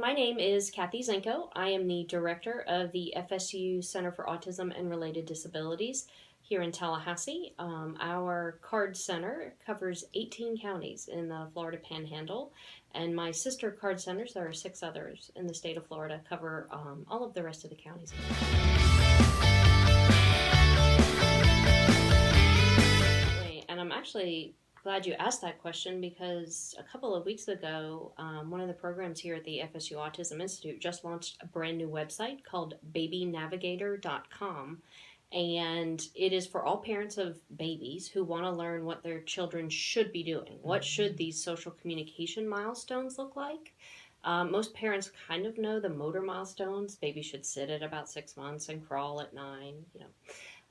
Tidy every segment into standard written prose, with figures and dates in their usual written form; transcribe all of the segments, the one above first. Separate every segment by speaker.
Speaker 1: my name is Kathy Zenko. I am the director of the FSU Center for Autism and Related Disabilities here in Tallahassee. Our CARD Center covers 18 counties in the Florida Panhandle, and my sister CARD centers, there are 6 others in the state of Florida, cover all of the rest of the counties. And I'm actually glad you asked that question because a couple of weeks ago, one of the programs here at the FSU Autism Institute just launched a brand new website called babynavigator.com. And it is for all parents of babies who want to learn what their children should be doing. What should these social communication milestones look like? Most parents kind of know the motor milestones. Baby should sit at about 6 months and crawl at 9,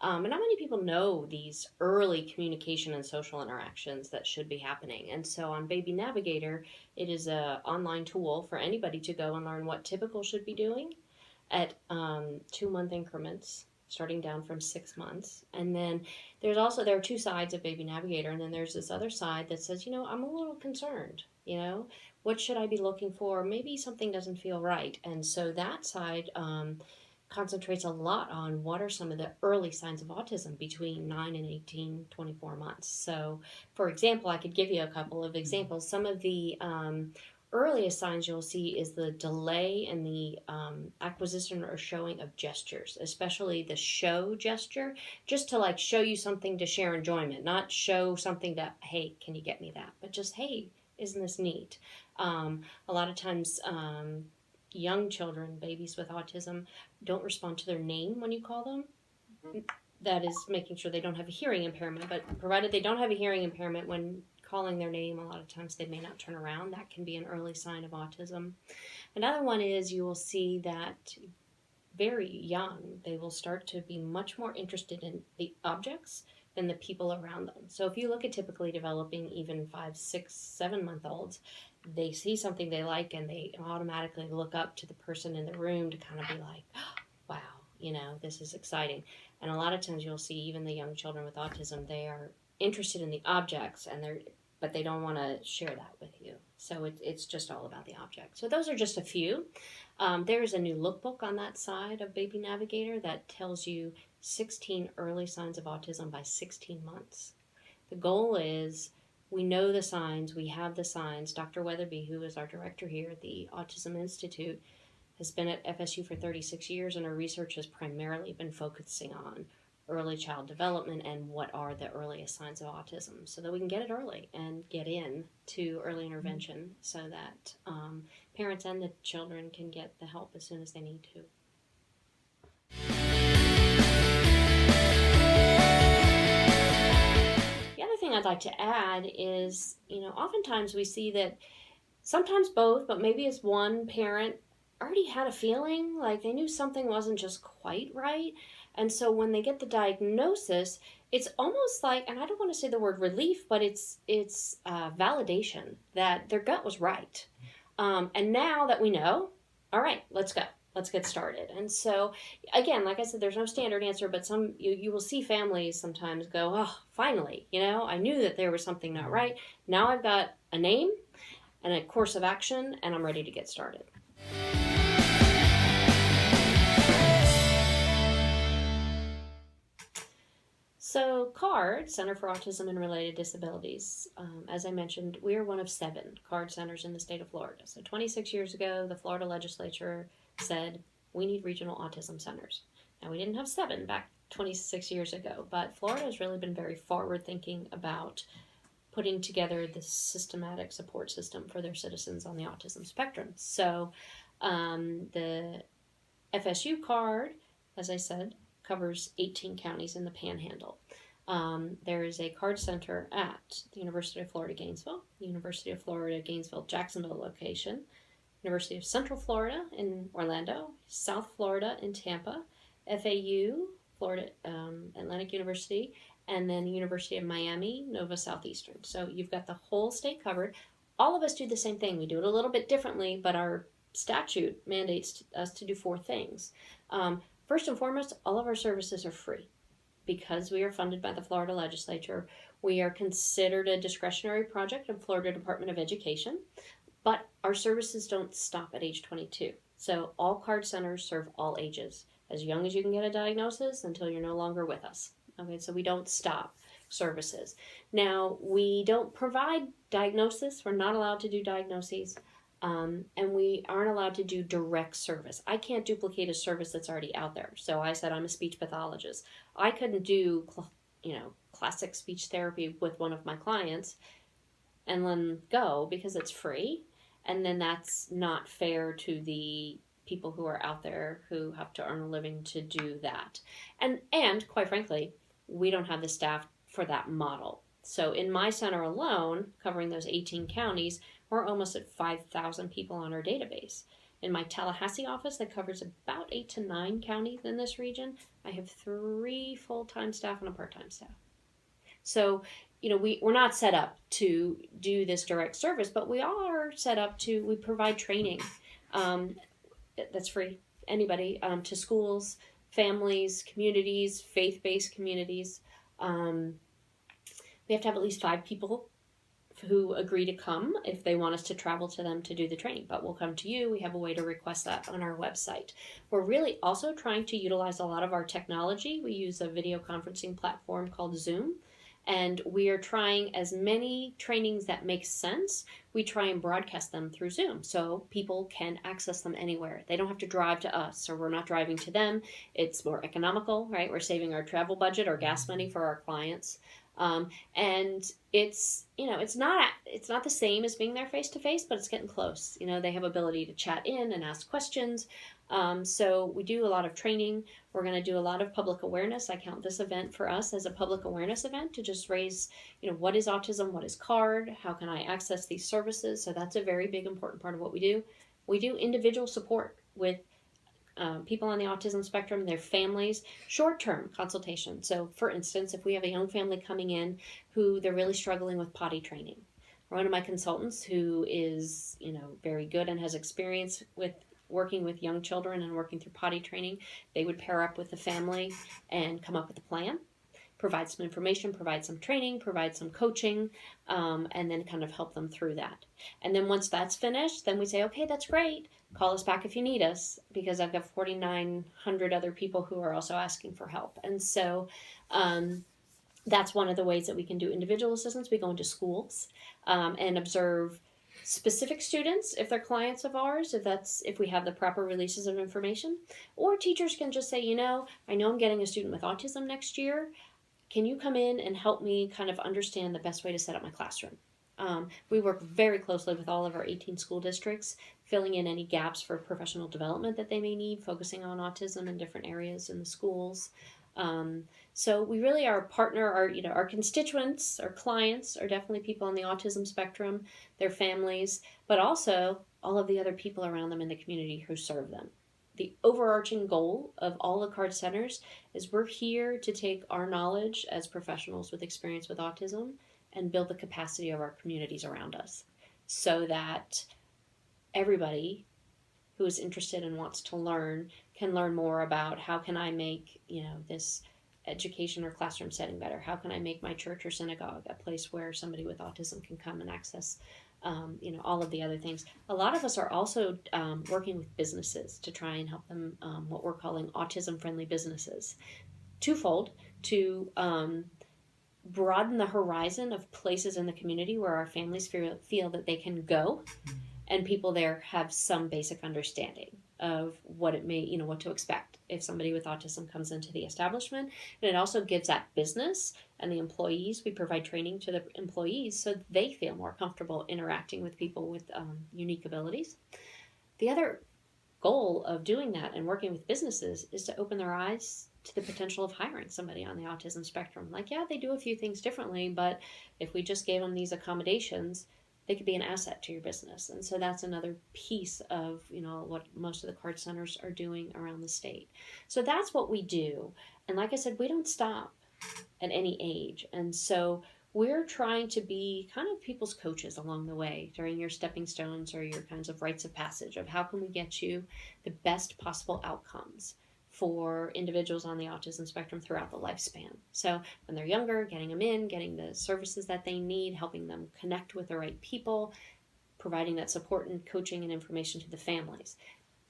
Speaker 1: and not many people know these early communication and social interactions that should be happening. And so on Baby Navigator, it is an online tool for anybody to go and learn what typical should be doing at 2-month increments, starting down from 6 months. And then there are 2 sides of Baby Navigator, and then there's this other side that says, I'm a little concerned, what should I be looking for? Maybe something doesn't feel right. And so that side concentrates a lot on what are some of the early signs of autism between 9 and 18, 24 months. So, for example, I could give you a couple of examples. Some of the earliest signs you'll see is the delay in the acquisition or showing of gestures, especially the show gesture, just to show you something to share enjoyment, not show something that, hey, can you get me that? But just, hey, isn't this neat? A lot of times young children, babies with autism, don't respond to their name when you call them. That is making sure they don't have a hearing impairment, but provided they don't have a hearing impairment, when calling their name, a lot of times they may not turn around. That can be an early sign of autism. Another one is you will see that very young, they will start to be much more interested in the objects than the people around them. So if you look at typically developing even 5, 6, 7-month-olds, they see something they like and they automatically look up to the person in the room to kind of be like, wow, this is exciting. And a lot of times you'll see even the young children with autism, they are interested in the objects but they don't want to share that with you. So it's just all about the object. So those are just a few. There's a new lookbook on that side of Baby Navigator that tells you 16 early signs of autism by 16 months. The goal is, we know the signs, we have the signs. Dr. Weatherby, who is our director here at the Autism Institute, has been at FSU for 36 years, and her research has primarily been focusing on early child development and what are the earliest signs of autism, so that we can get it early and get in to early intervention so that parents and the children can get the help as soon as they need to. The other thing I'd like to add is, oftentimes we see that sometimes both, but maybe it's one parent already had a feeling like they knew something wasn't just quite right. And so when they get the diagnosis, it's almost like, and I don't want to say the word relief, but it's validation that their gut was right. And now that we know, all right, let's go. Let's get started. And so, again, like I said, there's no standard answer, but you will see families sometimes go, oh, finally, I knew that there was something not right. Now I've got a name and a course of action, and I'm ready to get started. So CARD, Center for Autism and Related Disabilities, as I mentioned, we are one of 7 CARD centers in the state of Florida. So 26 years ago, the Florida legislature said, we need regional autism centers. Now, we didn't have 7 back 26 years ago, but Florida has really been very forward-thinking about putting together this systematic support system for their citizens on the autism spectrum. So the FSU CARD, as I said, covers 18 counties in the Panhandle. There is a CARD center at the University of Florida, Gainesville, University of Florida, Gainesville, Jacksonville location, University of Central Florida in Orlando, South Florida in Tampa, FAU, Florida Atlantic University, and then the University of Miami, Nova Southeastern. So you've got the whole state covered. All of us do the same thing. We do it a little bit differently, but our statute mandates us to do 4 things. First and foremost, all of our services are free. Because we are funded by the Florida legislature, we are considered a discretionary project of Florida Department of Education. But our services don't stop at age 22. So all card centers serve all ages, as young as you can get a diagnosis until you're no longer with us. Okay, so we don't stop services. Now, we don't provide diagnosis. We're not allowed to do diagnoses. And we aren't allowed to do direct service. I can't duplicate a service that's already out there. So I said I'm a speech pathologist. I couldn't do, classic speech therapy with one of my clients and then go because it's free. And then that's not fair to the people who are out there who have to earn a living to do that. And quite frankly, we don't have the staff for that model. So in my center alone, covering those 18 counties, we're almost at 5,000 people on our database. In my Tallahassee office that covers about 8 to 9 counties in this region, I have 3 full-time staff and a part-time staff. So, we're not set up to do this direct service, but we are set up we provide training that's free. Anybody, to schools, families, communities, faith-based communities. We have to have at least 5 people who agree to come if they want us to travel to them to do the training. But we'll come to you. We have a way to request that on our website. We're really also trying to utilize a lot of our technology. We use a video conferencing platform called Zoom. And we are trying as many trainings that make sense. We try and broadcast them through Zoom so people can access them anywhere. They don't have to drive to us, or we're not driving to them. It's more economical, right? We're saving our travel budget or gas money for our clients. And it's not the same as being there face to face, but it's getting close. They have ability to chat in and ask questions. So we do a lot of training. We're going to do a lot of public awareness. I count this event for us as a public awareness event to just raise, what is autism, what is CARD, how can I access these services? So that's a very big, important part of what we do. We do individual support with people on the autism spectrum, their families, short-term consultation. So for instance, if we have a young family coming in who they're really struggling with potty training, one of my consultants who is, very good and has experience with working with young children and working through potty training, they would pair up with the family and come up with a plan, provide some information, provide some training, provide some coaching, and then kind of help them through that. And then once that's finished, then we say, okay, that's great. Call us back if you need us, because I've got 4,900 other people who are also asking for help. And so that's one of the ways that we can do individual assistance. We go into schools and observe specific students if they're clients of ours, if we have the proper releases of information. Or teachers can just say, I know I'm getting a student with autism next year. Can you come in and help me kind of understand the best way to set up my classroom? We work very closely with all of our 18 school districts, filling in any gaps for professional development that they may need, focusing on autism in different areas in the schools. So we really are a partner. Our constituents, our clients are definitely people on the autism spectrum, their families, but also all of the other people around them in the community who serve them. The overarching goal of all the CARD centers is we're here to take our knowledge as professionals with experience with autism and build the capacity of our communities around us so that everybody who is interested and wants to learn can learn more about how can I make, this education or classroom setting better? How can I make my church or synagogue a place where somebody with autism can come and access, all of the other things? A lot of us are also working with businesses to try and help them, what we're calling autism-friendly businesses. Twofold, to broaden the horizon of places in the community where our families feel that they can go, and people there have some basic understanding of what to expect if somebody with autism comes into the establishment. And it also gives that business and the employees, we provide training to the employees so they feel more comfortable interacting with people with unique abilities. The other goal of doing that and working with businesses is to open their eyes to the potential of hiring somebody on the autism spectrum. They do a few things differently, but if we just gave them these accommodations, they could be an asset to your business. And so that's another piece of, what most of the CARD centers are doing around the state. So that's what we do. And like I said, we don't stop at any age. And so we're trying to be kind of people's coaches along the way during your stepping stones or your kinds of rites of passage of how can we get you the best possible outcomes for individuals on the autism spectrum throughout the lifespan. So when they're younger, getting them in, getting the services that they need, helping them connect with the right people, providing that support and coaching and information to the families.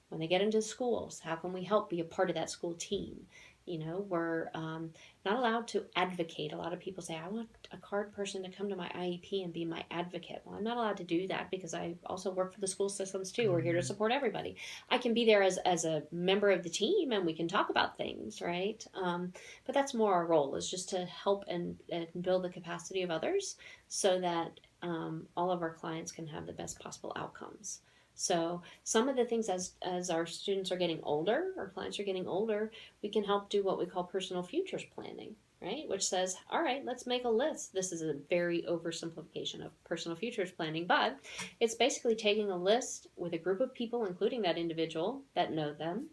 Speaker 1: When they get into schools, how can we help be a part of that school team? We're not allowed to advocate. A lot of people say, I want a card person to come to my IEP and be my advocate. Well, I'm not allowed to do that because I also work for the school systems too. We're here to support everybody. I can be there as a member of the team and we can talk about things, right? But that's more our role, is just to help and build the capacity of others so that all of our clients can have the best possible outcomes. So some of the things, as our students are getting older, our clients are getting older, we can help do what we call personal futures planning, right? Which says, all right, let's make a list. This is a very oversimplification of personal futures planning, but it's basically taking a list with a group of people, including that individual, that know them,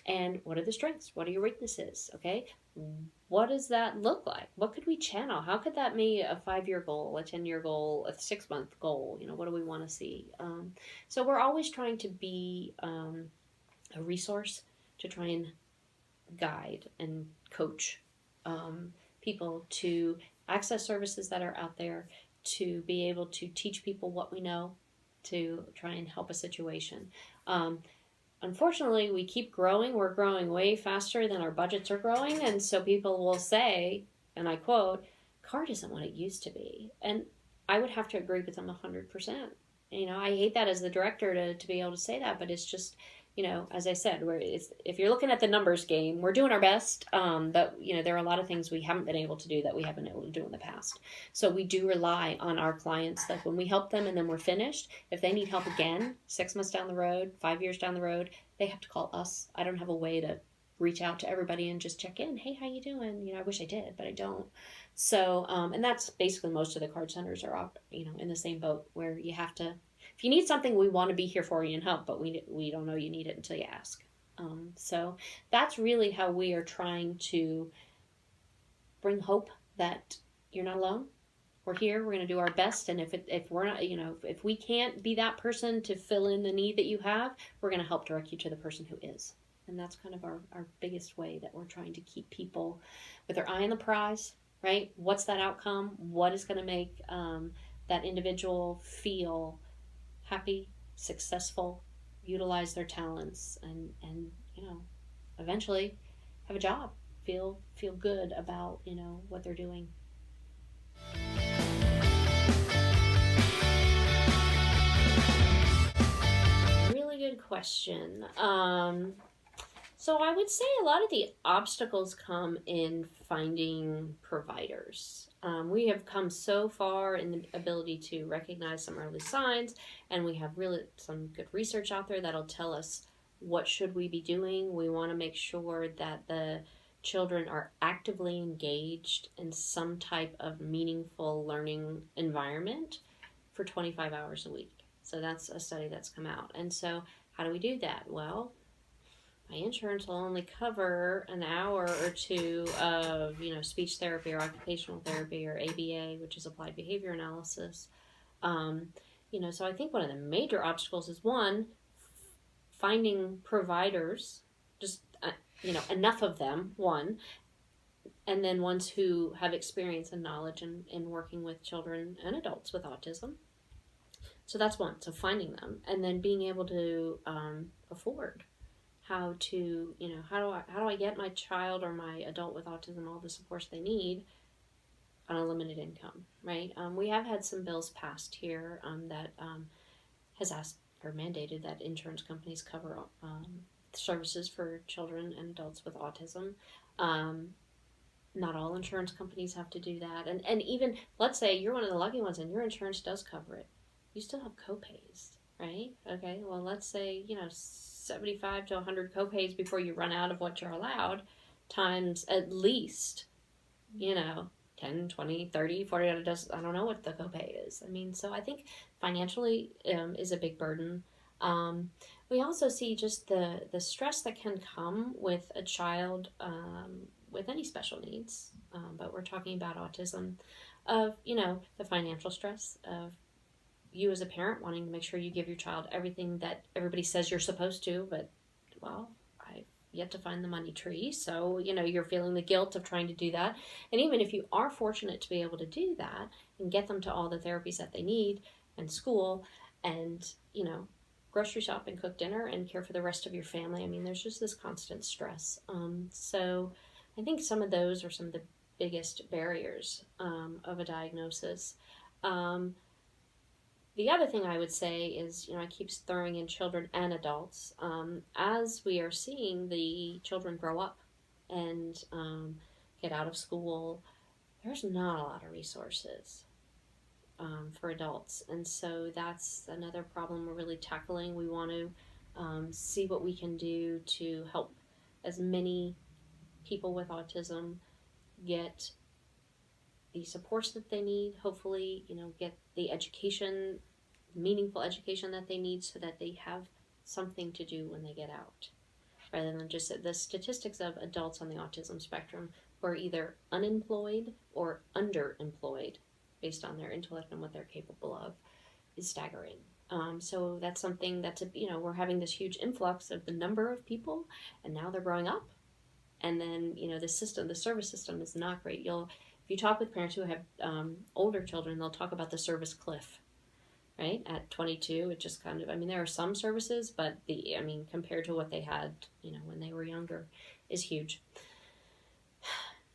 Speaker 1: and what are the strengths? What are your weaknesses? Okay, what does that look like? What could we channel? How could that be a 5-year goal, a 10-year goal, a 6-month goal? What do we want to see? So we're always trying to be a resource to try and guide and coach people to access services that are out there, to be able to teach people what we know, to try and help a situation. Unfortunately, we keep growing. We're growing way faster than our budgets are growing. And so people will say, and I quote, CARD isn't what it used to be. And I would have to agree with them 100%. I hate that as the director to be able to say that, but it's just, as I said, if you're looking at the numbers game, we're doing our best. But, there are a lot of things we haven't been able to do that we haven't been able to do in the past. So we do rely on our clients that when we help them and then we're finished, if they need help again, 6 months down the road, 5 years down the road, they have to call us. I don't have a way to reach out to everybody and just check in. Hey, how you doing? I wish I did, but I don't. So, and that's basically most of the card centers are up, in the same boat where you have to, if you need something, we want to be here for you and help, but we don't know you need it until you ask. So that's really how we are trying to bring hope that you're not alone. We're here. We're going to do our best, and if we're not, if we can't be that person to fill in the need that you have, we're going to help direct you to the person who is. And that's kind of our biggest way that we're trying to keep people with their eye on the prize, right? What's that outcome? What is going to make that individual feel happy, successful, utilize their talents, and eventually have a job, feel good about what they're doing. Really good question. So I would say a lot of the obstacles come in finding providers. We have come so far in the ability to recognize some early signs, and we have really some good research out there that'll tell us what should we be doing. We want to make sure that the children are actively engaged in some type of meaningful learning environment for 25 hours a week. So that's a study that's come out. And so how do we do that? Well, my insurance will only cover an hour or two of, speech therapy or occupational therapy or ABA, which is applied behavior analysis. So I think one of the major obstacles is, one, finding providers, just, enough of them, one, and then ones who have experience and knowledge in working with children and adults with autism. So that's one, so finding them, and then being able to afford how to, how do I get my child or my adult with autism all the supports they need on a limited income, right? We have had some bills passed here that has asked or mandated that insurance companies cover services for children and adults with autism. Not all insurance companies have to do that. And even, let's say you're one of the lucky ones and your insurance does cover it. You still have co-pays, right? Okay, well, let's say, 75 to 100 co-pays before you run out of what you're allowed, times at least, 10, 20, 30, 40, I don't know what the copay is. So I think financially is a big burden. We also see just the stress that can come with a child with any special needs, but we're talking about autism, of, the financial stress of you as a parent wanting to make sure you give your child everything that everybody says you're supposed to, but, well, I've yet to find the money tree. So, you're feeling the guilt of trying to do that. And even if you are fortunate to be able to do that and get them to all the therapies that they need and school, and, grocery shop and cook dinner and care for the rest of your family. I mean, there's just this constant stress. So I think some of those are some of the biggest barriers of a diagnosis. Um, the other thing I would say is, I keep throwing in children and adults. As we are seeing the children grow up and get out of school, there's not a lot of resources for adults. And so that's another problem we're really tackling. We want to see what we can do to help as many people with autism get the supports that they need, hopefully, get the education, meaningful education that they need so that they have something to do when they get out. Rather than just the statistics of adults on the autism spectrum who are either unemployed or underemployed based on their intellect and what they're capable of is staggering. So that's something that's, we're having this huge influx of the number of people, and now they're growing up. And then, the service system is not great. If you talk with parents who have older children, they'll talk about the service cliff, right? At 22, it just kind of, there are some services, but compared to what they had, when they were younger, is huge.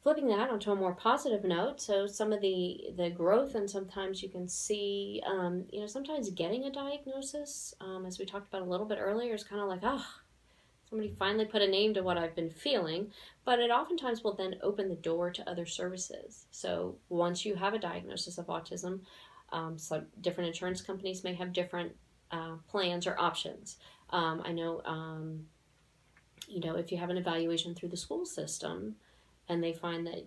Speaker 1: Flipping that onto a more positive note, so some of the growth, and sometimes you can see, sometimes getting a diagnosis, as we talked about a little bit earlier, is kind of like, somebody finally put a name to what I've been feeling, but it oftentimes will then open the door to other services. So once you have a diagnosis of autism, some different insurance companies may have different plans or options. I know, if you have an evaluation through the school system, and they find that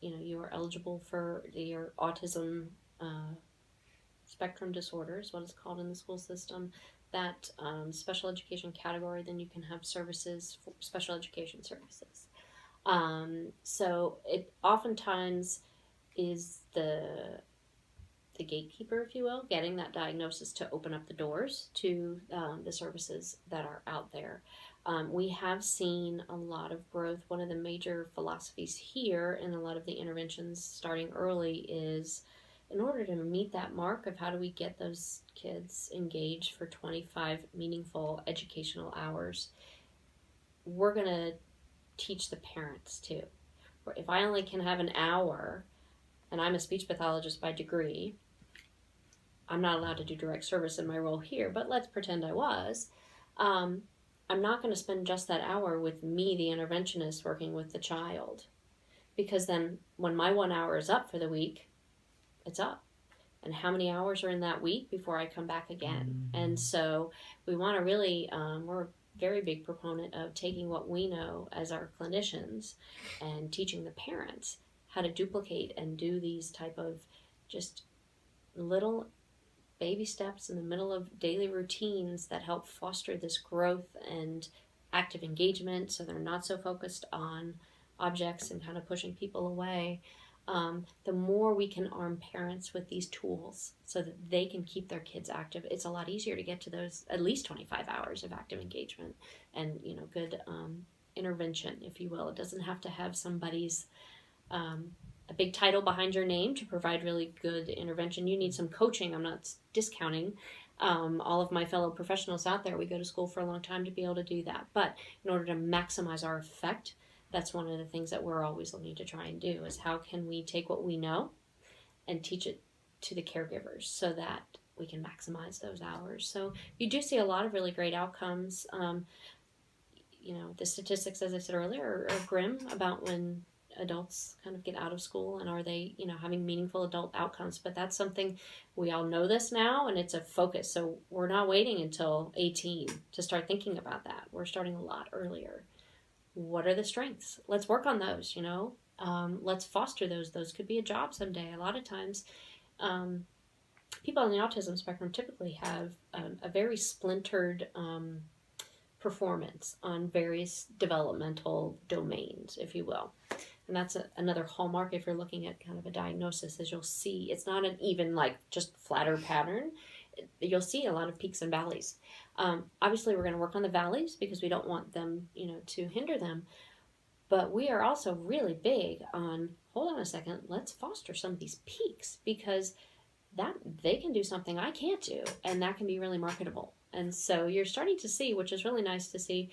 Speaker 1: you are eligible for your autism spectrum disorder is what it's called in the school system, that special education category, then you can have services for special education services. So it oftentimes is the gatekeeper, if you will, getting that diagnosis to open up the doors to the services that are out there. We have seen a lot of growth. One of the major philosophies here in a lot of the interventions starting early is, in order to meet that mark of how do we get those kids engaged for 25 meaningful educational hours, we're going to teach the parents too. If I only can have an hour, and I'm a speech pathologist by degree, I'm not allowed to do direct service in my role here, but let's pretend I was. I'm not going to spend just that hour with me, the interventionist, working with the child. Because then when my 1 hour is up for the week, it's up. And how many hours are in that week before I come back again? Mm-hmm. And so we want to really, we're a very big proponent of taking what we know as our clinicians and teaching the parents how to duplicate and do these type of just little baby steps in the middle of daily routines that help foster this growth and active engagement, so they're not so focused on objects and kind of pushing people away. The more we can arm parents with these tools so that they can keep their kids active, it's a lot easier to get to those at least 25 hours of active engagement and good intervention, if you will. It doesn't have to have somebody's a big title behind your name to provide really good intervention. You need some coaching. I'm not discounting all of my fellow professionals out there. We go to school for a long time to be able to do that. But in order to maximize our effect, that's one of the things that we're always looking to try and do, is how can we take what we know and teach it to the caregivers so that we can maximize those hours. So you do see a lot of really great outcomes. The statistics, as I said earlier, are grim about when adults kind of get out of school and are they, having meaningful adult outcomes. But that's something, we all know this now, and it's a focus. So we're not waiting until 18 to start thinking about that. We're starting a lot earlier. What are the strengths? Let's work on those, let's foster those. Those could be a job someday. A lot of times, people on the autism spectrum typically have a very splintered performance on various developmental domains, if you will. And that's another hallmark if you're looking at kind of a diagnosis, is you'll see it's not an even just flatter pattern. You'll see a lot of peaks and valleys. Obviously, we're going to work on the valleys because we don't want them, to hinder them. But we are also really big on, hold on a second, let's foster some of these peaks, because that they can do something I can't do, and that can be really marketable. And so you're starting to see, which is really nice to see,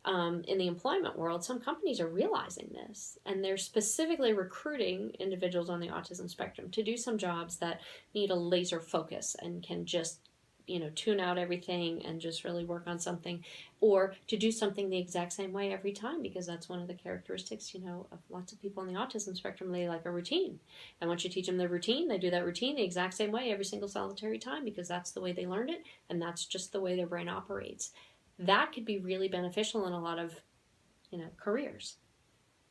Speaker 1: in the employment world, some companies are realizing this, and they're specifically recruiting individuals on the autism spectrum to do some jobs that need a laser focus and can just, tune out everything and just really work on something, or to do something the exact same way every time, because that's one of the characteristics, of lots of people on the autism spectrum. They like a routine, and once you teach them the routine, they do that routine the exact same way every single solitary time, because that's the way they learned it, and that's just the way their brain operates. That could be really beneficial in a lot of, careers.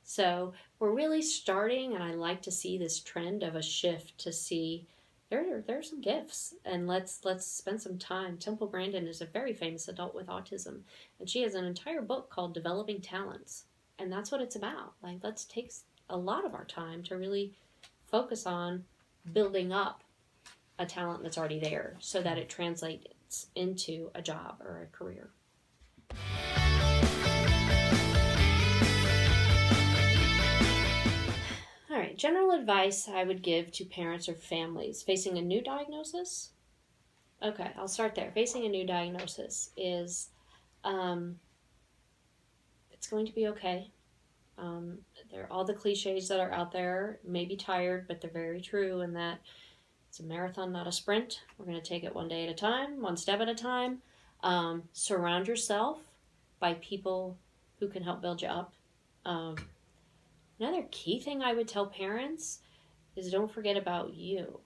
Speaker 1: So we're really starting, and I like to see this trend of a shift to see there's some gifts, and let's spend some time. Temple Grandin is a very famous adult with autism, and she has an entire book called Developing Talents, and that's what it's about. Like, let's take a lot of our time to really focus on building up a talent that's already there so that it translates into a job or a career. All right, general advice I would give to parents or families facing a new diagnosis. Okay, I'll start there. Facing a new diagnosis is, it's going to be okay. There, all the cliches that are out there may be tired, but they're very true in that it's a marathon, not a sprint. We're going to take it one day at a time, one step at a time. Surround yourself by people who can help build you up. Another key thing I would tell parents is don't forget about you.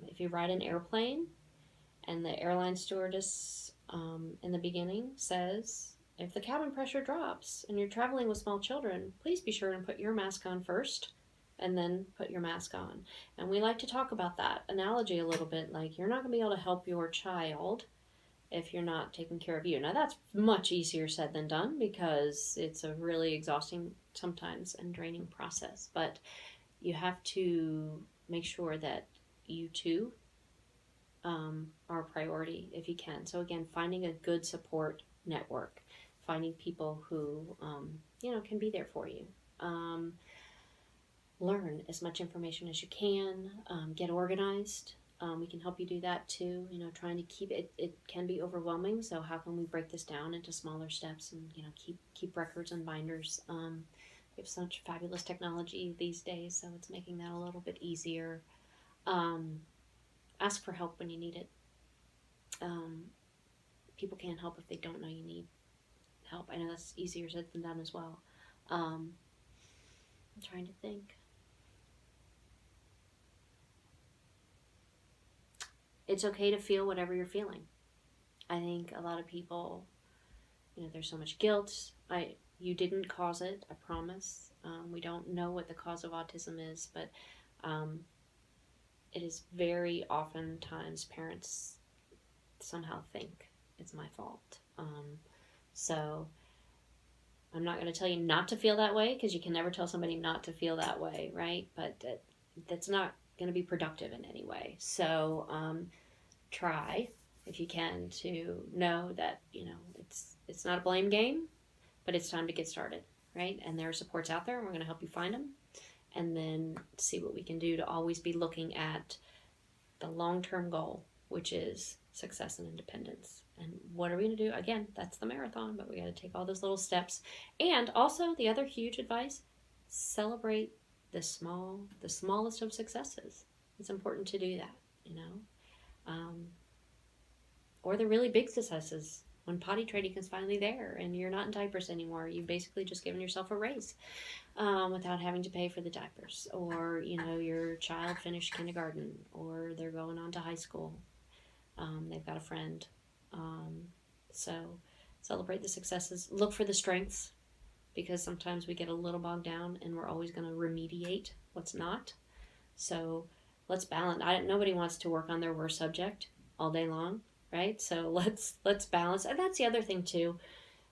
Speaker 1: If you ride an airplane and the airline stewardess in the beginning says, if the cabin pressure drops and you're traveling with small children, please be sure and put your mask on first and then put your mask on. And we like to talk about that analogy a little bit, like you're not going to be able to help your child if you're not taking care of you. Now that's much easier said than done because it's a really exhausting sometimes and draining process, but you have to make sure that you too are a priority if you can. So again, finding a good support network, finding people who can be there for you. Learn as much information as you can. Get organized. We can help you do that too. Trying to keep it. It can be overwhelming. So how can we break this down into smaller steps and keep records and binders. We have such fabulous technology these days, so it's making that a little bit easier. Ask for help when you need it. People can't help if they don't know you need help. I know that's easier said than done as well. I'm trying to think. It's okay to feel whatever you're feeling. I think a lot of people, there's so much guilt. You didn't cause it, I promise. We don't know what the cause of autism is, but it is very oftentimes parents somehow think it's my fault. So I'm not going to tell you not to feel that way, because you can never tell somebody not to feel that way, right? But that's not going to be productive in any way. So try, if you can, to know that it's not a blame game, but it's time to get started, right? And there are supports out there, and we're going to help you find them, and then see what we can do to always be looking at the long-term goal, which is success and independence. And what are we going to do? Again, that's the marathon, but we got to take all those little steps. And also, the other huge advice: celebrate the smallest of successes. It's important to do that, or the really big successes. When potty training is finally there and you're not in diapers anymore, you've basically just given yourself a raise without having to pay for the diapers. Or, your child finished kindergarten, or they're going on to high school. They've got a friend. So celebrate the successes. Look for the strengths, because sometimes we get a little bogged down and we're always going to remediate what's not. So let's balance. Nobody wants to work on their worst subject all day long. Right? So let's balance. And that's the other thing too.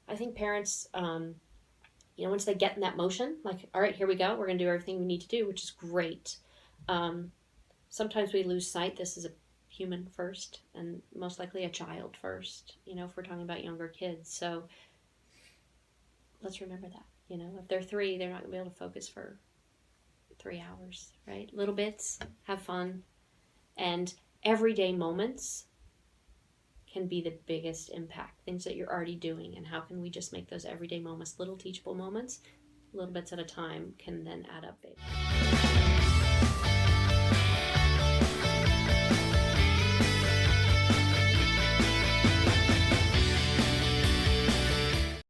Speaker 1: I think parents, once they get in that motion, like, all right, here we go. We're going to do everything we need to do, which is great. Sometimes we lose sight. This is a human first, and most likely a child first, if we're talking about younger kids. So let's remember that, if they're 3, they're not going to be able to focus for 3 hours, right? Little bits, have fun. And everyday moments can be the biggest impact. Things that you're already doing, and how can we just make those everyday moments, little teachable moments, little bits at a time, can then add up big.